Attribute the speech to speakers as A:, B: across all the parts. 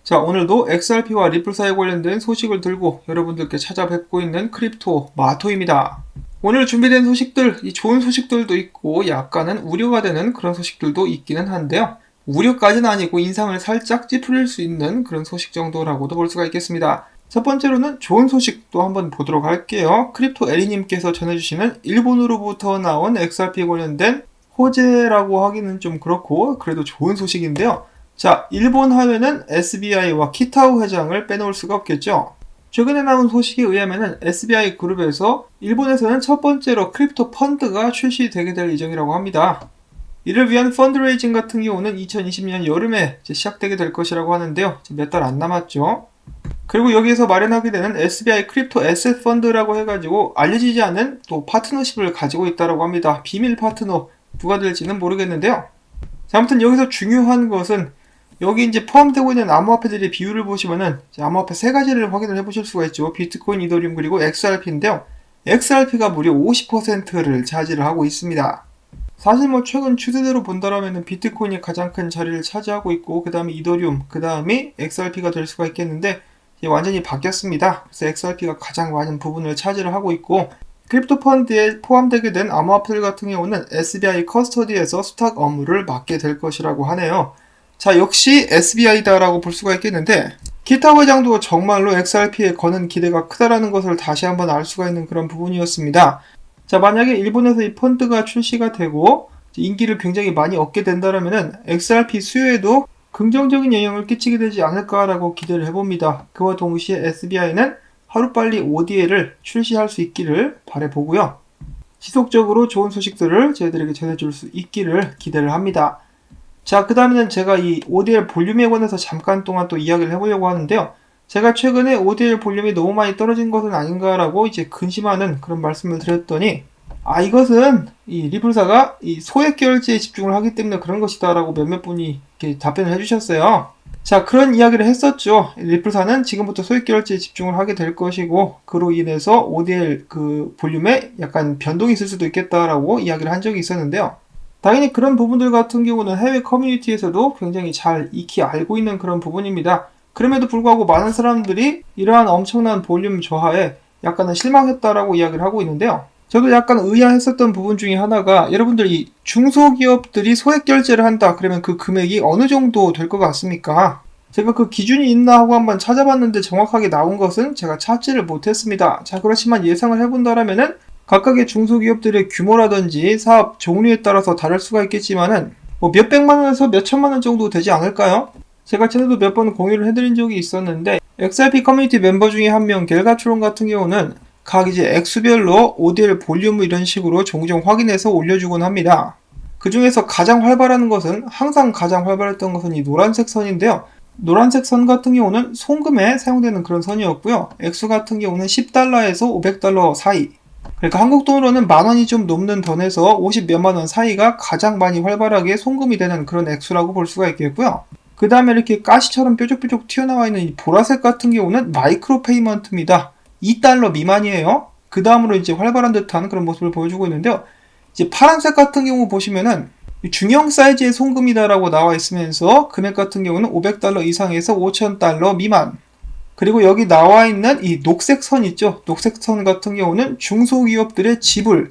A: 자, 오늘도 XRP와 리플 사이에 관련된 소식을 들고 여러분들께 찾아뵙고 있는 크립토 마토입니다. 오늘 준비된 소식들, 이 좋은 소식들도 있고 약간은 우려가 되는 그런 소식들도 있기는 한데요. 우려까지는 아니고 인상을 살짝 찌푸릴 수 있는 그런 소식 정도라고도 볼 수가 있겠습니다. 첫 번째로는 좋은 소식도 한번 보도록 할게요. 크립토 에리님께서 전해주시는 일본으로부터 나온 XRP 관련된 호재라고 하기는 좀 그렇고 그래도 좋은 소식인데요. 자, 일본 하면은 SBI와 키타오 회장을 빼놓을 수가 없겠죠. 최근에 나온 소식에 의하면은 SBI 그룹에서 일본에서는 첫 번째로 크립토 펀드가 출시되게 될 예정이라고 합니다. 이를 위한 펀드레이징 같은 경우는 2020년 여름에 시작되게 될 것이라고 하는데요. 몇 달 안 남았죠. 그리고 여기에서 마련하게 되는 SBI 크립토 에셋 펀드라고 해가지고 알려지지 않은 또 파트너십을 가지고 있다고 합니다. 비밀 파트너 누가 될지는 모르겠는데요. 자, 아무튼 여기서 중요한 것은 여기 이제 포함되고 있는 암호화폐들의 비율을 보시면은 암호화폐 세 가지를 확인을 해보실 수가 있죠. 비트코인, 이더리움 그리고 XRP인데요. XRP가 무려 50%를 차지를 하고 있습니다. 사실 뭐 최근 추세대로 본다라면은 비트코인이 가장 큰 자리를 차지하고 있고 그 다음에 이더리움, 그 다음이 XRP가 될 수가 있겠는데 이제 완전히 바뀌었습니다. 그래서 XRP가 가장 많은 부분을 차지를 하고 있고 크립토 펀드에 포함되게 된 암호화폐들 같은 경우는 SBI 커스터디에서 수탁 업무를 맡게 될 것이라고 하네요. 자, 역시 SBI다라고 볼 수가 있겠는데 키타오 회장도 정말로 XRP에 거는 기대가 크다라는 것을 다시 한번 알 수가 있는 그런 부분이었습니다. 자, 만약에 일본에서 이 펀드가 출시가 되고 인기를 굉장히 많이 얻게 된다면은 XRP 수요에도 긍정적인 영향을 끼치게 되지 않을까라고 기대를 해봅니다. 그와 동시에 SBI는 하루빨리 ODL을 출시할 수 있기를 바라보고요. 지속적으로 좋은 소식들을 저희들에게 전해줄 수 있기를 기대를 합니다. 자, 그 다음에는 제가 이 ODL 볼륨에 관해서 잠깐 동안 또 이야기를 해보려고 하는데요. 제가 최근에 ODL 볼륨이 너무 많이 떨어진 것은 아닌가라고 이제 근심하는 그런 말씀을 드렸더니 이것은 이 리플사가 이 소액 결제에 집중을 하기 때문에 그런 것이다라고 몇몇 분이 이렇게 답변을 해주셨어요. 자, 그런 이야기를 했었죠. 리플사는 지금부터 소액 결제에 집중을 하게 될 것이고 그로 인해서 ODL 그 볼륨에 약간 변동이 있을 수도 있겠다라고 이야기를 한 적이 있었는데요. 당연히 그런 부분들 같은 경우는 해외 커뮤니티에서도 굉장히 잘 익히 알고 있는 그런 부분입니다. 그럼에도 불구하고 많은 사람들이 이러한 엄청난 볼륨 저하에 약간은 실망했다라고 이야기를 하고 있는데요. 저도 약간 의아했었던 부분 중에 하나가 여러분들이 중소기업들이 소액 결제를 한다 그러면 그 금액이 어느 정도 될 것 같습니까? 제가 그 기준이 있나 하고 한번 찾아봤는데 정확하게 나온 것은 제가 찾지를 못했습니다. 자, 그렇지만 예상을 해본다라면은 각각의 중소기업들의 규모라든지 사업 종류에 따라서 다를 수가 있겠지만은 뭐 몇백만 원에서 몇천만 원 정도 되지 않을까요? 제가 전에도 몇 번 공유를 해드린 적이 있었는데 XRP 커뮤니티 멤버 중에 한 명 겔가트론 같은 경우는 각 이제 액수별로 ODL 볼륨을 이런 식으로 종종 확인해서 올려주곤 합니다. 그 중에서 가장 활발한 것은 항상 가장 활발했던 것은 이 노란색 선인데요. 노란색 선 같은 경우는 송금에 사용되는 그런 선이었고요. 액수 같은 경우는 10달러에서 500달러 사이. 그러니까 한국 돈으로는 만 원이 좀 넘는 돈에서 50 몇만 원 사이가 가장 많이 활발하게 송금이 되는 그런 액수라고 볼 수가 있겠고요. 그 다음에 이렇게 가시처럼 뾰족뾰족 튀어나와 있는 이 보라색 같은 경우는 마이크로 페이먼트입니다. 2달러 미만이에요. 그 다음으로 이제 활발한 듯한 그런 모습을 보여주고 있는데요. 이제 파란색 같은 경우 보시면은 중형 사이즈의 송금이다라고 나와 있으면서 금액 같은 경우는 500달러 이상에서 5000달러 미만. 그리고 여기 나와 있는 이 녹색 선 있죠. 녹색 선 같은 경우는 중소기업들의 지불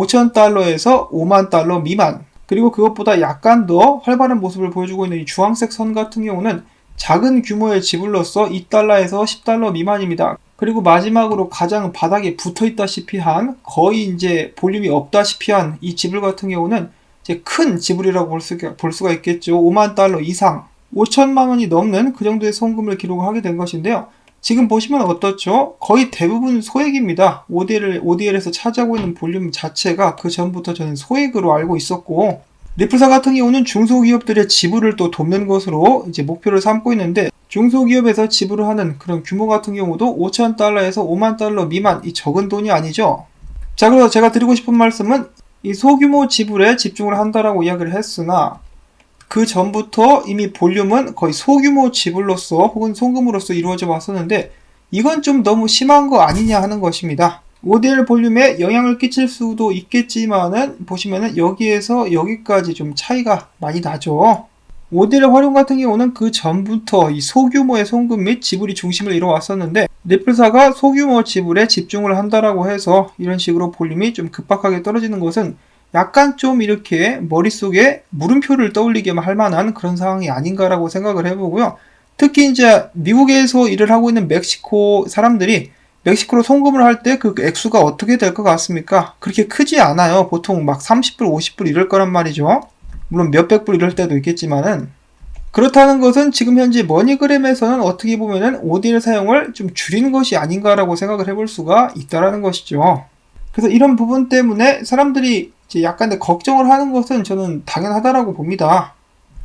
A: 5,000달러에서 5만 달러 미만. 그리고 그것보다 약간 더 활발한 모습을 보여주고 있는 이 주황색 선 같은 경우는 작은 규모의 지불로서 2달러에서 10달러 미만입니다. 그리고 마지막으로 가장 바닥에 붙어 있다시피 한 거의 이제 볼륨이 없다시피 한 이 지불 같은 경우는 이제 큰 지불이라고 볼 수가 있겠죠. 5만 달러 이상. 5천만 원이 넘는 그 정도의 송금을 기록하게 된 것인데요. 지금 보시면 어떻죠? 거의 대부분 소액입니다. ODL에서 차지하고 있는 볼륨 자체가 그 전부터 저는 소액으로 알고 있었고 리플사 같은 경우는 중소기업들의 지불을 또 돕는 것으로 이제 목표를 삼고 있는데 중소기업에서 지불을 하는 그런 규모 같은 경우도 5,000달러에서 5만 달러 미만 이 적은 돈이 아니죠. 자, 그래서 제가 드리고 싶은 말씀은 이 소규모 지불에 집중을 한다라고 이야기를 했으나 그 전부터 이미 볼륨은 거의 소규모 지불로서 혹은 송금으로서 이루어져 왔었는데 이건 좀 너무 심한 거 아니냐 하는 것입니다. ODL 볼륨에 영향을 끼칠 수도 있겠지만은 보시면은 여기에서 여기까지 좀 차이가 많이 나죠. ODL 활용 같은 경우는 그 전부터 이 소규모의 송금 및 지불이 중심을 이뤄왔었는데 리플사가 소규모 지불에 집중을 한다라고 해서 이런 식으로 볼륨이 좀 급박하게 떨어지는 것은 약간 좀 이렇게 머릿속에 물음표를 떠올리게 할 만한 그런 상황이 아닌가라고 생각을 해보고요. 특히 이제 미국에서 일을 하고 있는 멕시코 사람들이 멕시코로 송금을 할 때 그 액수가 어떻게 될 것 같습니까? 그렇게 크지 않아요. 보통 막 30불, 50불 이럴 거란 말이죠. 물론 몇백 불 이럴 때도 있겠지만은. 그렇다는 것은 지금 현재 머니그램에서는 어떻게 보면은 ODL 사용을 좀 줄이는 것이 아닌가라고 생각을 해볼 수가 있다라는 것이죠. 그래서 이런 부분 때문에 사람들이 이제 약간 걱정을 하는 것은 저는 당연하다라고 봅니다.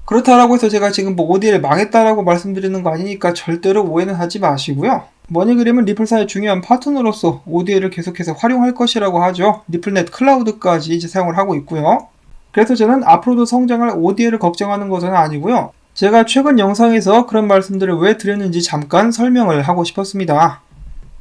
A: 그렇다라고 해서 제가 지금 뭐 ODL 망했다라고 말씀드리는 거 아니니까 절대로 오해는 하지 마시고요. 머니그램은 리플사의 중요한 파트너로서 ODL을 계속해서 활용할 것이라고 하죠. 리플넷 클라우드까지 이제 사용을 하고 있고요. 그래서 저는 앞으로도 성장할 ODL을 걱정하는 것은 아니고요. 제가 최근 영상에서 그런 말씀들을 왜 드렸는지 잠깐 설명을 하고 싶었습니다.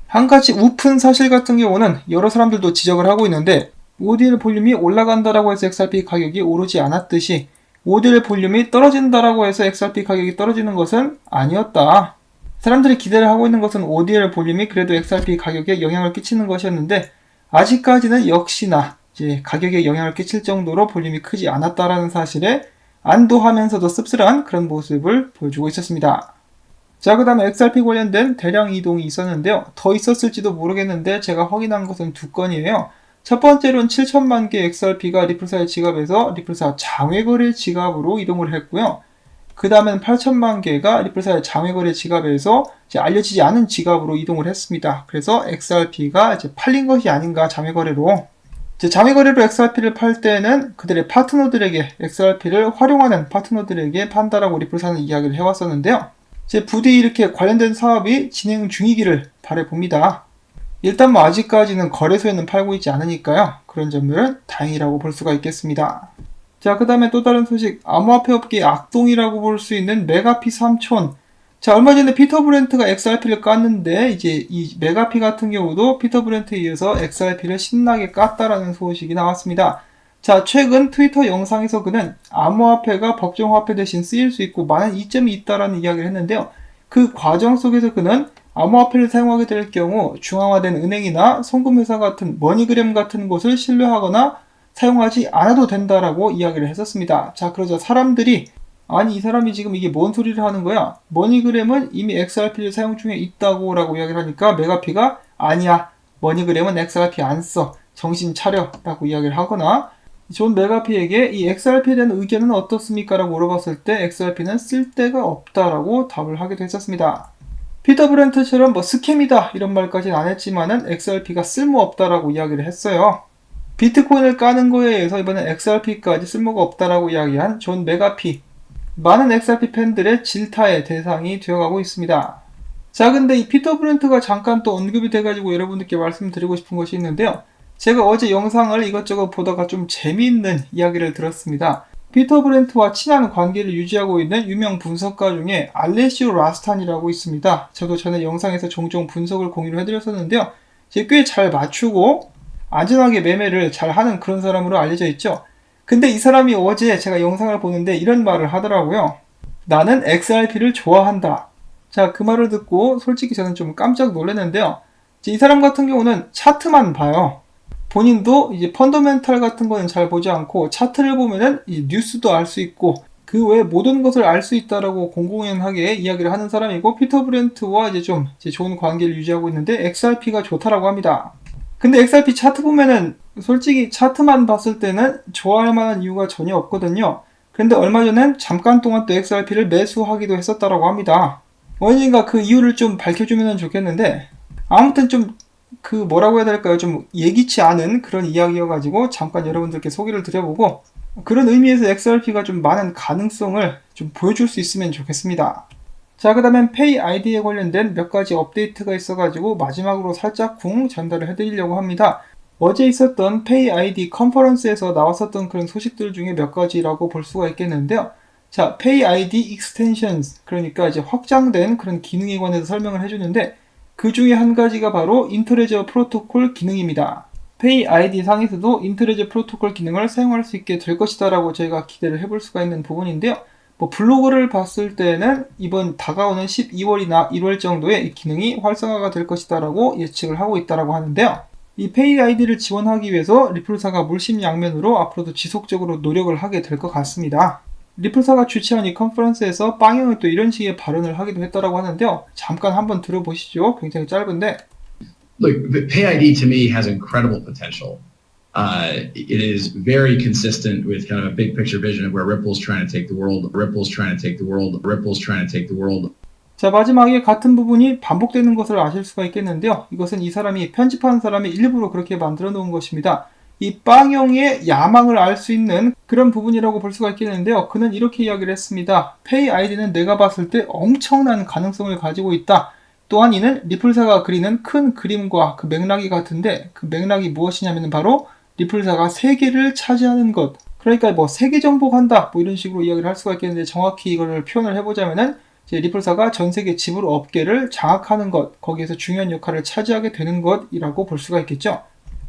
A: 한 가지 우픈 사실 같은 경우는 여러 사람들도 지적을 하고 있는데 ODL 볼륨이 올라간다라고 해서 XRP 가격이 오르지 않았듯이 ODL 볼륨이 떨어진다라고 해서 XRP 가격이 떨어지는 것은 아니었다. 사람들이 기대를 하고 있는 것은 ODL 볼륨이 그래도 XRP 가격에 영향을 끼치는 것이었는데 아직까지는 역시나 이제 가격에 영향을 끼칠 정도로 볼륨이 크지 않았다라는 사실에 안도하면서도 씁쓸한 그런 모습을 보여주고 있었습니다. 자, 그 다음에 XRP 관련된 대량 이동이 있었는데요. 더 있었을지도 모르겠는데 제가 확인한 것은 두 건이에요. 첫 번째로는 7천만 개 XRP가 리플사의 지갑에서 리플사 장외거래 지갑으로 이동을 했고요. 그 다음엔 8천만 개가 리플사의 장외거래 지갑에서 이제 알려지지 않은 지갑으로 이동을 했습니다. 그래서 XRP가 이제 팔린 것이 아닌가, 장외거래로. 이제 장외거래로 XRP를 팔 때는 그들의 파트너들에게 XRP를 활용하는 파트너들에게 판다라고 리플사는 이야기를 해왔었는데요. 이제 부디 이렇게 관련된 사업이 진행 중이기를 바라봅니다. 일단 뭐 아직까지는 거래소에는 팔고 있지 않으니까요. 그런 점들은 다행이라고 볼 수가 있겠습니다. 자, 그 다음에 또 다른 소식, 암호화폐 업계의 악동이라고 볼 수 있는 메가피 3000. 자, 얼마 전에 피터 브렌트가 XRP를 깠는데 이제 이 메가피 같은 경우도 피터 브렌트에 이어서 XRP를 신나게 깠다라는 소식이 나왔습니다. 자, 최근 트위터 영상에서 그는 암호화폐가 법정화폐 대신 쓰일 수 있고 많은 이점이 있다라는 이야기를 했는데요. 그 과정 속에서 그는 암호화폐를 사용하게 될 경우 중앙화된 은행이나 송금회사 같은 머니그램 같은 곳을 신뢰하거나 사용하지 않아도 된다라고 이야기를 했었습니다. 자, 그러자 사람들이 아니 이 사람이 지금 이게 뭔 소리를 하는 거야? 머니그램은 이미 XRP를 사용 중에 있다고 라고 이야기를 하니까 메가피가 아니야, 머니그램은 XRP 안 써, 정신 차려 라고 이야기를 하거나 존 메가피에게 이 XRP에 대한 의견은 어떻습니까? 라고 물어봤을 때 XRP는 쓸 데가 없다라고 답을 하기도 했었습니다. 피터 브렌트처럼 뭐 스캠이다 이런 말까지는 안 했지만은 XRP가 쓸모없다라고 이야기를 했어요. 비트코인을 까는 거에 의해서 이번엔 XRP까지 쓸모가 없다라고 이야기한 존 메가피. 많은 XRP 팬들의 질타의 대상이 되어가고 있습니다. 자, 근데 이 피터 브렌트가 잠깐 또 언급이 돼가지고 여러분들께 말씀드리고 싶은 것이 있는데요. 제가 어제 영상을 이것저것 보다가 좀 재미있는 이야기를 들었습니다. 피터 브렌트와 친한 관계를 유지하고 있는 유명 분석가 중에 알레시오 라스탄이라고 있습니다. 저도 전에 영상에서 종종 분석을 공유를 해드렸었는데요. 꽤 잘 맞추고 안전하게 매매를 잘 하는 그런 사람으로 알려져 있죠. 근데 이 사람이 어제 제가 영상을 보는데 이런 말을 하더라고요. 나는 XRP를 좋아한다. 자, 그 말을 듣고 솔직히 저는 좀 깜짝 놀랐는데요. 이 사람 같은 경우는 차트만 봐요. 본인도 이제 펀더멘탈 같은 거는 잘 보지 않고 차트를 보면은 이 뉴스도 알 수 있고 그 외에 모든 것을 알 수 있다라고 공공연하게 이야기를 하는 사람이고 피터 브렌트와 이제 좀 좋은 관계를 유지하고 있는데 XRP가 좋다라고 합니다. 근데 XRP 차트 보면은 솔직히 차트만 봤을 때는 좋아할 만한 이유가 전혀 없거든요. 그런데 얼마 전엔 잠깐 동안 또 XRP를 매수하기도 했었다라고 합니다. 원인과 그 이유를 좀 밝혀주면 좋겠는데 아무튼 좀 그 뭐라고 해야 될까요? 좀 예기치 않은 그런 이야기여가지고 잠깐 여러분들께 소개를 드려보고 그런 의미에서 XRP가 좀 많은 가능성을 좀 보여줄 수 있으면 좋겠습니다. 자, 그 다음엔 페이 아이디에 관련된 몇 가지 업데이트가 있어가지고 마지막으로 살짝 전달을 해드리려고 합니다. 어제 있었던 페이 아이디 컨퍼런스에서 나왔었던 그런 소식들 중에 몇 가지라고 볼 수가 있겠는데요. 자, 페이 아이디 익스텐션스, 그러니까 이제 확장된 그런 기능에 관해서 설명을 해주는데 그 중에 한 가지가 바로 인터레저 프로토콜 기능입니다. 페이 아이디 상에서도 인터레저 프로토콜 기능을 사용할 수 있게 될 것이다 라고 저희가 기대를 해볼 수가 있는 부분인데요. 뭐 블로그를 봤을 때는 이번 다가오는 12월이나 1월 정도에 이 기능이 활성화가 될 것이다라고 예측을 하고 있다라고 하는데요. 이 페이 아이디를 지원하기 위해서 리플사가 물심양면으로 앞으로도 지속적으로 노력을 하게 될 것 같습니다. 리플사가 주최한 이 컨퍼런스에서 빵형이 또 이런 식의 발언을 하기도 했다라고 하는데요. 잠깐 한번 들어보시죠. 굉장히 짧은데.
B: Look, PayID to me has incredible potential. It is very consistent with kind of a big picture vision of where Ripple's trying to take the world. Ripple's trying to take the world. Ripple's trying to take the world.
A: 자, 마지막에 같은 부분이 반복되는 것을 아실 수가 있겠는데요. 이것은 이 사람이 편집하는 사람이 일부러 그렇게 만들어 놓은 것입니다. 이 빵형의 야망을 알 수 있는 그런 부분이라고 볼 수가 있겠는데요. 그는 이렇게 이야기를 했습니다. 페이 아이디는 내가 봤을 때 엄청난 가능성을 가지고 있다. 또한 이는 리플사가 그리는 큰 그림과 그 맥락이 같은데 그 맥락이 무엇이냐면 바로 리플사가 세계를 차지하는 것. 그러니까 뭐 세계 정복한다 뭐 이런 식으로 이야기를 할 수가 있겠는데 정확히 이거를 표현을 해보자면은 이제 리플사가 전 세계 지불 업계를 장악하는 것, 거기에서 중요한 역할을 차지하게 되는 것이라고 볼 수가 있겠죠.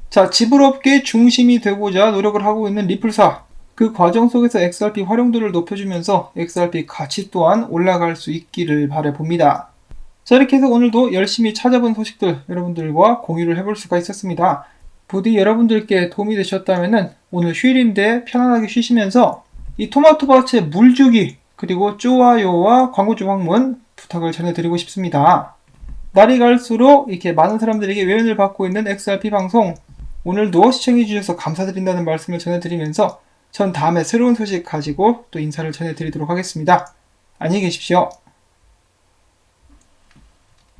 A: 자, 지불업계 중심이 되고자 노력을 하고 있는 리플사. 그 과정 속에서 XRP 활용도를 높여주면서 XRP 가치 또한 올라갈 수 있기를 바라봅니다. 자, 이렇게 해서 오늘도 열심히 찾아본 소식들 여러분들과 공유를 해볼 수가 있었습니다. 부디 여러분들께 도움이 되셨다면 오늘 휴일인데 편안하게 쉬시면서 이 토마토밭에 물 주기 그리고 좋아요와 광고 주방문 부탁을 전해드리고 싶습니다. 날이 갈수록 이렇게 많은 사람들에게 외면을 받고 있는 XRP 방송 오늘도 시청해주셔서 감사드린다는 말씀을 전해드리면서 전 다음에 새로운 소식 가지고 또 인사를 전해드리도록 하겠습니다. 안녕히 계십시오.